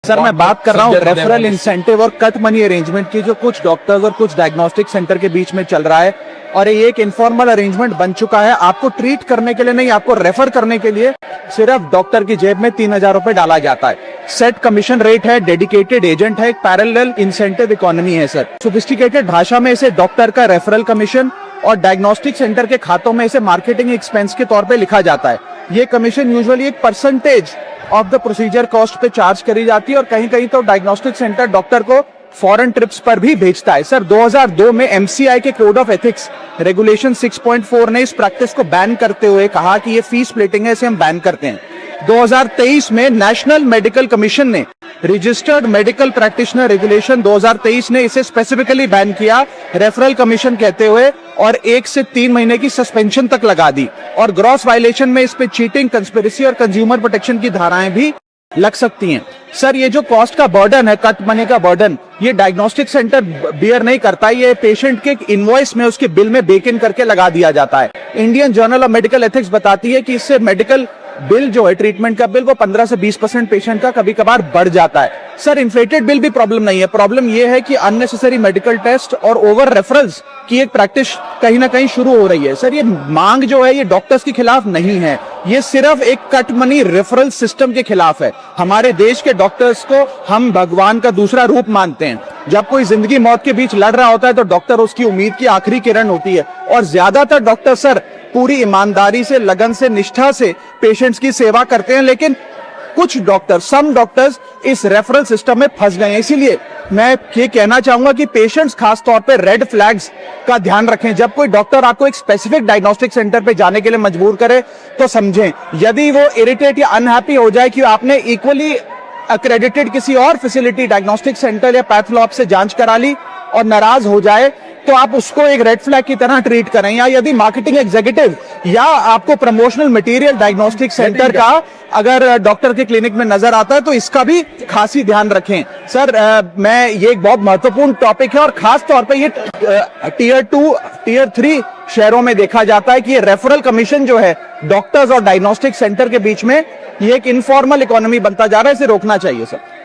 Sir मैं बात कर रहा हूँ रेफरल इंसेंटिव और कट मनी अरेंजमेंट की, जो कुछ डॉक्टर्स और कुछ डायग्नोस्टिक सेंटर के बीच में चल रहा है, और ये एक इनफॉर्मल अरेंजमेंट बन चुका है। आपको ट्रीट करने के लिए नहीं, आपको रेफर करने के लिए सिर्फ डॉक्टर की जेब में 3,000 रुपए डाला जाता है। सेट कमीशन रेट है, डेडिकेटेड एजेंट है, एक पैरेलल इंसेंटिव इकोनॉमी है सर। सोफिस्टिकेटेड भाषा में इसे डॉक्टर का रेफरल कमीशन और डायग्नोस्टिक सेंटर के खातों में इसे मार्केटिंग एक्सपेंस के तौर पे लिखा जाता है। ये कमीशन यूजुअली एक percentage of the procedure cost पे चार्ज करी जाती है, और कहीं कहीं तो डायग्नोस्टिक सेंटर डॉक्टर को फॉरेन ट्रिप्स पर भी भेजता है। सर 2002 में एमसीआई के कोड ऑफ एथिक्स रेगुलेशन 6.4 ने इस प्रैक्टिस को बैन करते हुए कहा कि ये फी स्प्लिटिंग है, इसे हम बैन करते हैं। 2023 में नेशनल मेडिकल कमीशन ने रजिस्टर्ड मेडिकल प्रैक्टिशनर रेगुलेशन 2023 ने इसे स्पेसिफिकली बैन किया, रेफरल कमीशन कहते हुए, और 1 से 3 महीने की सस्पेंशन तक लगा दी। और ग्रॉस वायलेशन में इस पे चीटिंग, कंस्पिरेसी और कंज्यूमर प्रोटेक्शन की धाराएं भी लग सकती हैं। सर ये जो कॉस्ट का बर्डन है, कट मनी का बर्डन, ये डायग्नोस्टिक सेंटर बियर नहीं करता, ये पेशेंट के इनवॉइस में, उसके बिल में बेक इन करके लगा दिया जाता है। Indian journal of medical ethics बताती है कि इससे मेडिकल बिल जो है, ट्रीटमेंट का बिल, वो 15 से 20% पेशेंट का कभी कभार बढ़ जाता है। सर इन्फ्लेटेड बिल भी प्रॉब्लम नहीं है, प्रॉब्लम ये है कि अननेसेसरी मेडिकल टेस्ट और ओवर रेफरल्स की एक प्रैक्टिस कहीं ना कहीं शुरू हो रही है। सर ये मांग जो है, ये डॉक्टर्स के खिलाफ नहीं है, ये सिर्फ एक कट मनी रेफरल सिस्टम के खिलाफ है। हमारे देश के डॉक्टर्स को हम भगवान का दूसरा रूप मानते हैं। जब कोई जिंदगी मौत के बीच लड़ रहा होता है तो डॉक्टर उसकी उम्मीद की आखिरी किरण होती है, और ज्यादातर डॉक्टर सर पूरी ईमानदारी से, लगन से, निष्ठा से पेशेंट्स की सेवा करते हैं। लेकिन कुछ डॉक्टर, सम डॉक्टर्स इस रेफरल सिस्टम में फंस गए हैं। इसीलिए मैं ये कहना चाहूंगा कि पेशेंट्स खास तौर पे रेड फ्लैग्स का ध्यान रखें। जब कोई डॉक्टर आपको एक स्पेसिफिक डायग्नोस्टिक सेंटर पे जाने के लिए मजबूर करे तो समझें। यदि वो इरिटेट या अनहैप्पी हो जाए कि आपने इक्वली अक्रेडिटेड किसी और फैसिलिटी, डायग्नोस्टिक सेंटर या पैथोलॉब से जांच करा ली और नाराज हो जाए, तो आप उसको एक रेड फ्लैग की तरह ट्रीट करें। या यदि मार्केटिंग एग्जीक्यूटिव या आपको प्रमोशनल मटेरियल डायग्नोस्टिक सेंटर का अगर डॉक्टर के क्लिनिक में नजर आता है तो इसका भी खासी ध्यान रखें। सर मैं ये एक बहुत महत्वपूर्ण टॉपिक है, और खास तौर पे ये टीयर 2, टीयर 3 शहरों में देखा जाता है कि ये रेफरल कमीशन जो है डॉक्टर्स और डायग्नोस्टिक सेंटर के बीच में, ये एक इनफॉर्मल इकोनॉमी बनता जा रहा है, इसे रोकना चाहिए सर।